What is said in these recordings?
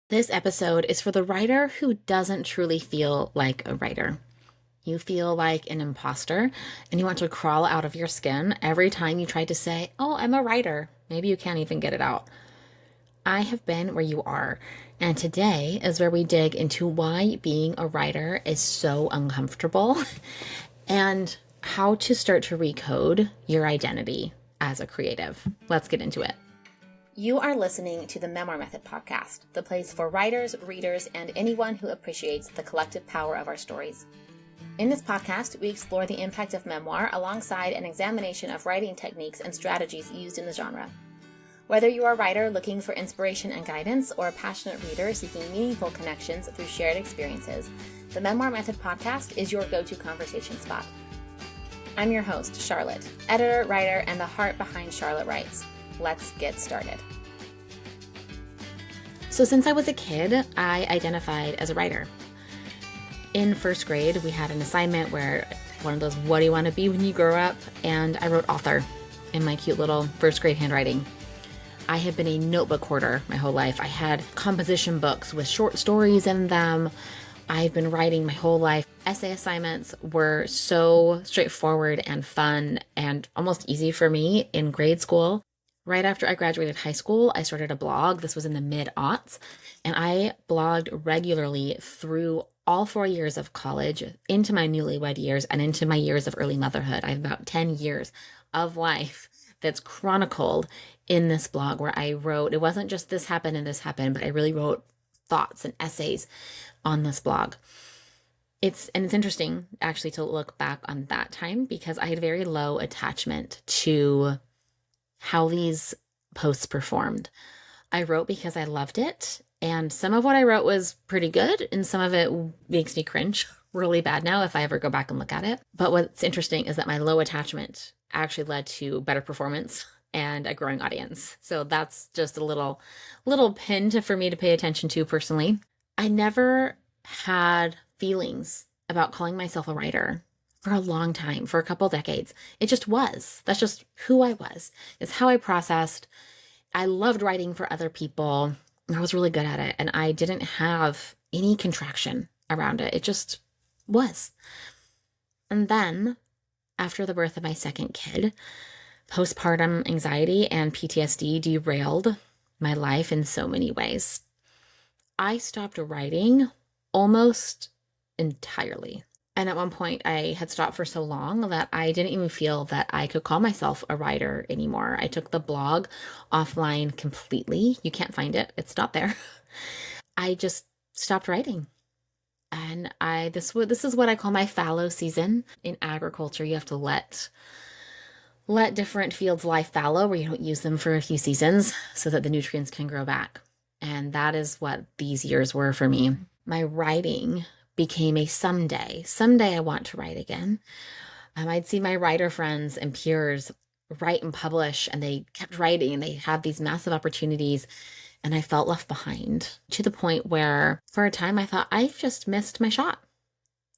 This episode is for the writer who doesn't truly feel like a writer. You feel like an imposter and you want to crawl out of your skin every time you try to say, "Oh, I'm a writer." Maybe you can't even get it out. I have been where you are, and today is where we dig into why being a writer is so uncomfortable and how to start to recode your identity as a creative. Let's get into it. You are listening to the Memoir Method podcast, the place for writers, readers, and anyone who appreciates the collective power of our stories. In this podcast, we explore the impact of memoir alongside an examination of writing techniques and strategies used in the genre. Whether you are a writer looking for inspiration and guidance or a passionate reader seeking meaningful connections through shared experiences, the Memoir Method podcast is your go-to conversation spot. I'm your host, Charlotte, editor, writer, and the heart behind Charlotte Writes. Let's get started. So since I was a kid, I identified as a writer. In first grade, we had an assignment where one of those, what do you want to be when you grow up? And I wrote author in my cute little first grade handwriting. I had been a notebook hoarder my whole life. I had composition books with short stories in them. I've been writing my whole life. Essay assignments were so straightforward and fun and almost easy for me in grade school. Right after I graduated high school, I started a blog. This was in the mid-aughts, and I blogged regularly through all 4 years of college, into my newlywed years, and into my years of early motherhood. I have about 10 years of life that's chronicled in this blog where I wrote, it wasn't just this happened and this happened, but I really wrote thoughts and essays on this blog. It's interesting actually to look back on that time because I had very low attachment to how these posts performed. I wrote because I loved it, and some of what I wrote was pretty good, and some of it makes me cringe really bad now if I ever go back and look at it. But what's interesting is that my low attachment actually led to better performance and a growing audience. So that's just a little pin for me to pay attention to personally. I never had feelings about calling myself a writer for a long time, for a couple decades. It just was. That's just who I was. It's how I processed. I loved writing for other people. I was really good at it. And I didn't have any contraction around it. It just was. And then after the birth of my second kid, postpartum anxiety and PTSD derailed my life in so many ways. I stopped writing almost entirely. And at one point, I had stopped for so long that I didn't even feel that I could call myself a writer anymore. I took the blog offline completely. You can't find it. It's not there. I just stopped writing. And this is what I call my fallow season. In agriculture, you have to let different fields lie fallow where you don't use them for a few seasons so that the nutrients can grow back. And that is what these years were for me. My writing became a someday. Someday I want to write again. I'd see my writer friends and peers write and publish, and they kept writing, and they had these massive opportunities, and I felt left behind to the point where for a time I thought I've just missed my shot.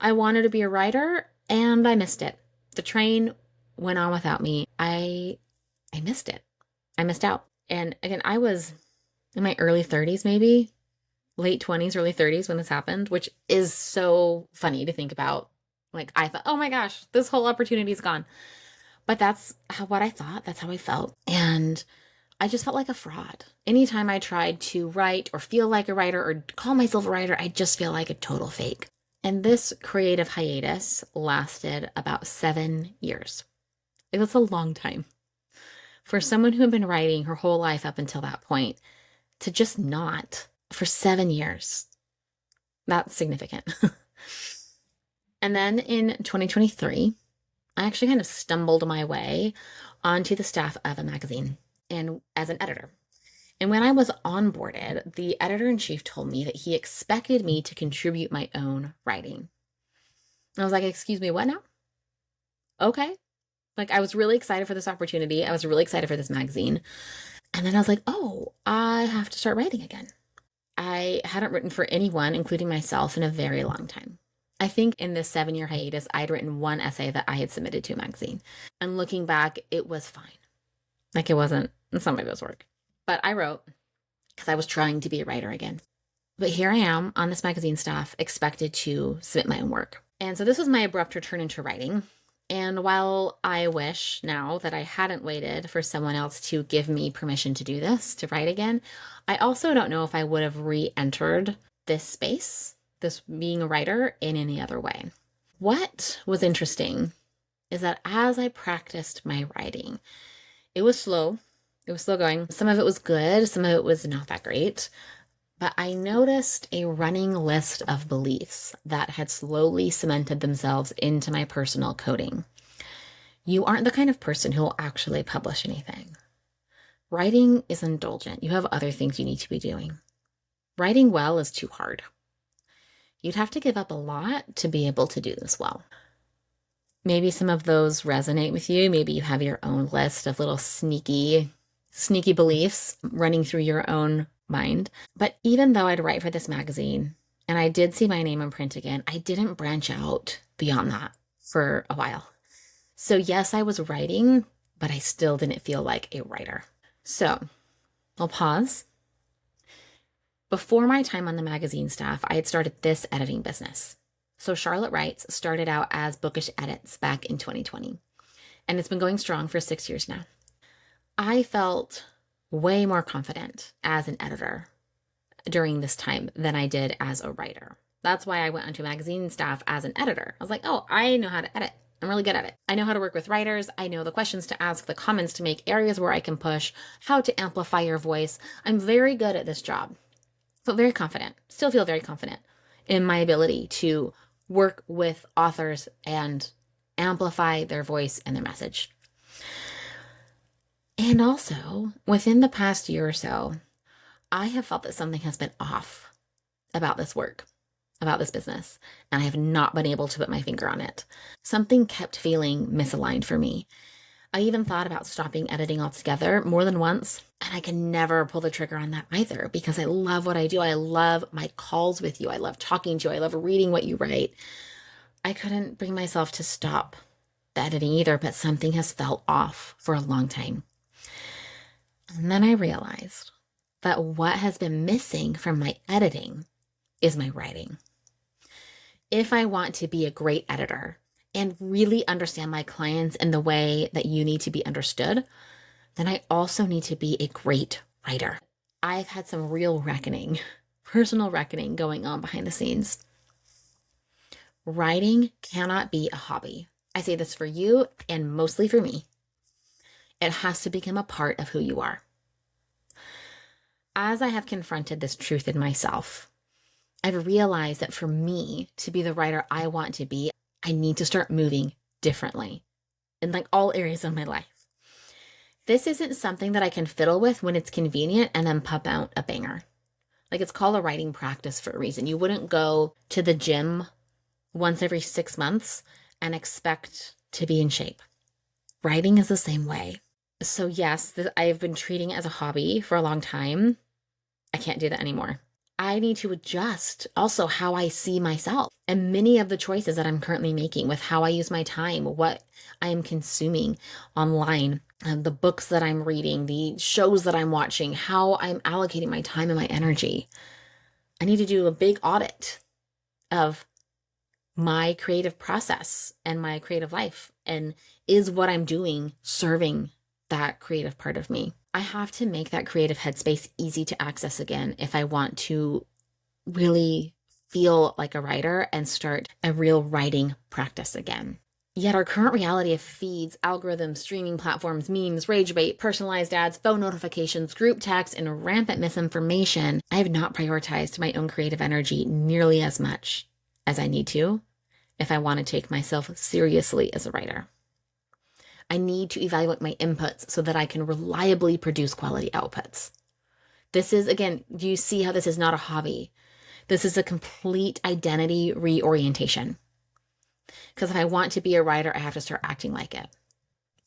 I wanted to be a writer, and I missed it. The train went on without me. I missed it. I missed out. And again, I was in my early 30s, maybe late 20s, early 30s when this happened, which is so funny to think about. Like, I thought, oh my gosh, this whole opportunity is gone. But that's what I thought. That's how I felt. And I just felt like a fraud. Anytime I tried to write or feel like a writer or call myself a writer, I just feel like a total fake. And this creative hiatus lasted about 7 years. It was a long time. For someone who had been writing her whole life up until that point, to just not for 7 years. That's significant. And then in 2023, I actually kind of stumbled my way onto the staff of a magazine and as an editor. And when I was onboarded, the editor-in-chief told me that he expected me to contribute my own writing. I was like, excuse me, what now? Okay. Like, I was really excited for this opportunity. I was really excited for this magazine. And then I was like, oh, I have to start writing again. I hadn't written for anyone, including myself, in a very long time. I think in this 7-year hiatus, I'd written one essay that I had submitted to a magazine. And looking back, it was fine. Like, it wasn't, some of it was work. But I wrote because I was trying to be a writer again. But here I am on this magazine staff, expected to submit my own work. And so this was my abrupt return into writing. And while I wish now that I hadn't waited for someone else to give me permission to do this, to write again, I also don't know if I would have re-entered this space, this being a writer, in any other way. What was interesting is that as I practiced my writing, it was slow. It was slow going. Some of it was good, some of it was not that great. But I noticed a running list of beliefs that had slowly cemented themselves into my personal coding. You aren't the kind of person who will actually publish anything. Writing is indulgent. You have other things you need to be doing. Writing well is too hard. You'd have to give up a lot to be able to do this well. Maybe some of those resonate with you. Maybe you have your own list of little sneaky beliefs running through your own mind. But even though I'd write for this magazine and I did see my name in print again, I didn't branch out beyond that for a while. So yes, I was writing, but I still didn't feel like a writer. So I'll pause. Before my time on the magazine staff, I had started this editing business. So Charlotte Writes started out as Bookish Edits back in 2020, and it's been going strong for 6 years now. I felt way more confident as an editor during this time than I did as a writer. That's why I went onto magazine staff as an editor. I was like, oh, I know how to edit. I'm really good at it. I know how to work with writers. I know the questions to ask, the comments to make, areas where I can push, how to amplify your voice. I'm very good at this job. Felt very confident, still feel very confident in my ability to work with authors and amplify their voice and their message. And also, within the past year or so, I have felt that something has been off about this work, about this business, and I have not been able to put my finger on it. Something kept feeling misaligned for me. I even thought about stopping editing altogether more than once, and I can never pull the trigger on that either because I love what I do. I love my calls with you. I love talking to you. I love reading what you write. I couldn't bring myself to stop the editing either, but something has felt off for a long time. And then I realized that what has been missing from my editing is my writing. If I want to be a great editor and really understand my clients in the way that you need to be understood, then I also need to be a great writer. I've had some real reckoning, personal reckoning going on behind the scenes. Writing cannot be a hobby. I say this for you and mostly for me. It has to become a part of who you are. As I have confronted this truth in myself, I've realized that for me to be the writer I want to be, I need to start moving differently in like all areas of my life. This isn't something that I can fiddle with when it's convenient and then pop out a banger. Like it's called a writing practice for a reason. You wouldn't go to the gym once every 6 months and expect to be in shape. Writing is the same way. So yes, I've been treating it as a hobby for a long time. I can't do that anymore. I need to adjust also how I see myself and many of the choices that I'm currently making with how I use my time, what I am consuming online, the books that I'm reading, the shows that I'm watching, how I'm allocating my time and my energy. I need to do a big audit of my creative process and my creative life. And is what I'm doing serving that creative part of me? I have to make that creative headspace easy to access again if I want to really feel like a writer and start a real writing practice again. Yet our current reality of feeds, algorithms, streaming platforms, memes, rage bait, personalized ads, phone notifications, group text, and rampant misinformation, I have not prioritized my own creative energy nearly as much as I need to if I want to take myself seriously as a writer. I need to evaluate my inputs so that I can reliably produce quality outputs. This is, again, do you see how this is not a hobby? This is a complete identity reorientation. Because if I want to be a writer, I have to start acting like it.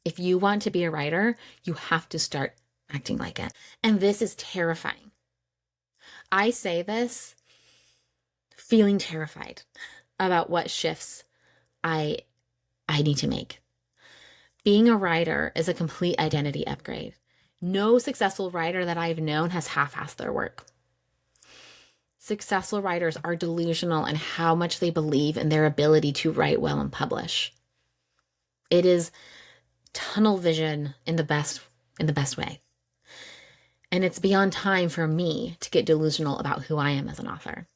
If you want to be a writer, you have to start acting like it. And this is terrifying. I say this feeling terrified about what shifts I need to make. Being a writer is a complete identity upgrade. No successful writer that I've known has half-assed their work. successful writers are delusional in how much they believe in their ability to write well and publish. It is tunnel vision in the best way. And it's beyond time for me to get delusional about who I am as an author.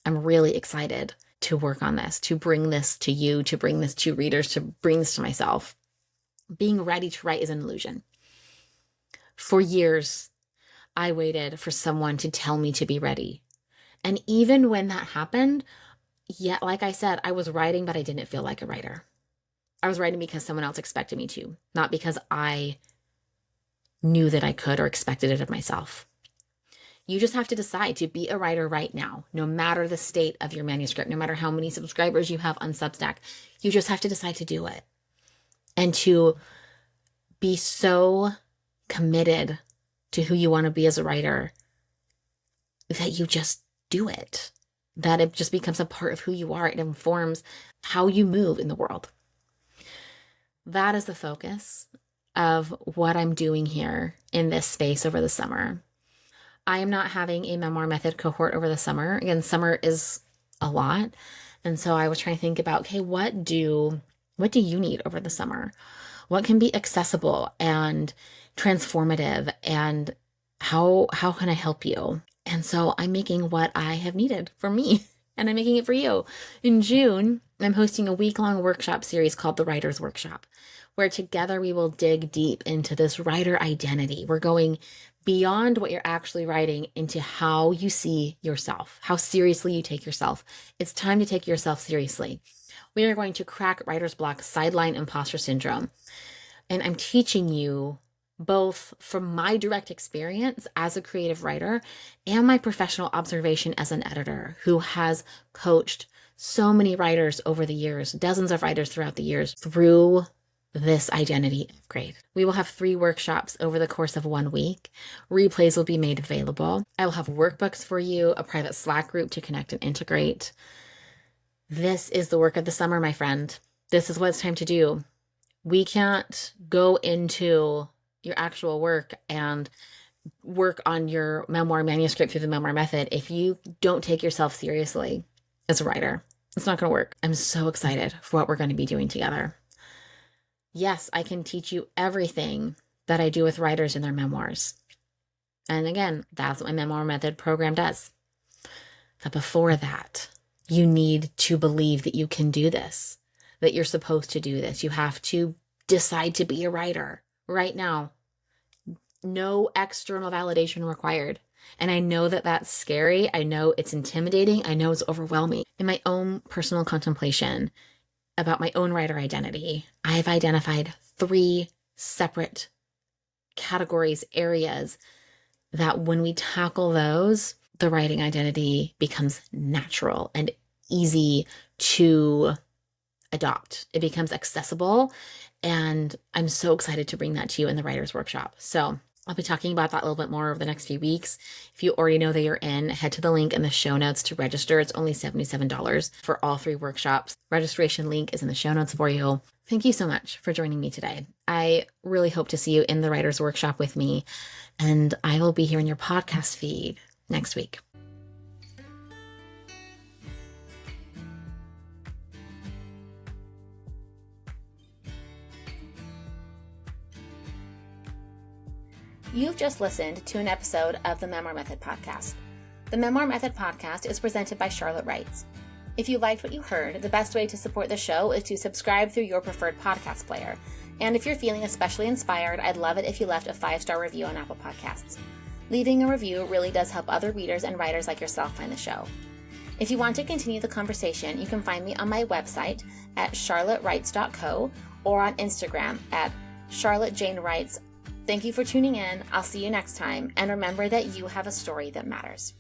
I'm really excited to work on this, to bring this to you, to bring this to readers, to bring this to myself. Being ready to write is an illusion. For years, I waited for someone to tell me to be ready. And even when that happened, yet, like I said, I was writing, but I didn't feel like a writer. I was writing because someone else expected me to, not because I knew that I could or expected it of myself. You just have to decide to be a writer right now, no matter the state of your manuscript, no matter how many subscribers you have on Substack. You just have to decide to do it and to be so committed to who you want to be as a writer that you just do it, that it just becomes a part of who you are. It informs how you move in the world. That is the focus of what I'm doing here in this space over the summer. I am not having a memoir method cohort over the summer. Again, summer is a lot. And so I was trying to think about, okay, what do you need over the summer? What can be accessible and transformative, and how can I help you? And so I'm making what I have needed for me, and I'm making it for you. In June, I'm hosting a week-long workshop series called The Writer's Workshop, where together we will dig deep into this writer identity. We're going beyond what you're actually writing into how you see yourself, how seriously you take yourself. It's time to take yourself seriously. We are going to crack writer's block, sideline imposter syndrome. And I'm teaching you both from my direct experience as a creative writer and my professional observation as an editor who has coached so many writers over the years, dozens of writers throughout the years, through this identity upgrade. We will have 3 workshops over the course of 1 week. Replays will be made available. I will have workbooks for you, a private Slack group to connect and integrate. This is the work of the summer, my friend. This is what it's time to do. We can't go into your actual work and work on your memoir manuscript through the memoir method if you don't take yourself seriously as a writer. It's not going to work. I'm so excited for what we're going to be doing together. Yes, I can teach you everything that I do with writers in their memoirs. And again, that's what my memoir method program does. But before that, you need to believe that you can do this, that you're supposed to do this. You have to decide to be a writer right now. No external validation required. And I know that that's scary. I know it's intimidating. I know it's overwhelming. In my own personal contemplation about my own writer identity, I've identified 3 separate categories, areas that when we tackle those, the writing identity becomes natural and easy to adopt. It becomes accessible. And I'm so excited to bring that to you in the Writer's Workshop. So I'll be talking about that a little bit more over the next few weeks. If you already know that you're in, head to the link in the show notes to register. It's only $77 for all 3 workshops. Registration link is in the show notes for you. Thank you so much for joining me today. I really hope to see you in the Writer's Workshop with me, and I will be here in your podcast feed next week. You've just listened to an episode of the Memoir Method Podcast. The Memoir Method Podcast is presented by Charlotte Writes. If you liked what you heard, the best way to support the show is to subscribe through your preferred podcast player. And if you're feeling especially inspired, I'd love it if you left a 5-star review on Apple Podcasts. Leaving a review really does help other readers and writers like yourself find the show. If you want to continue the conversation, you can find me on my website at charlottewrites.co or on Instagram at charlottejanewrites. Thank you for tuning in. I'll see you next time. And remember that you have a story that matters.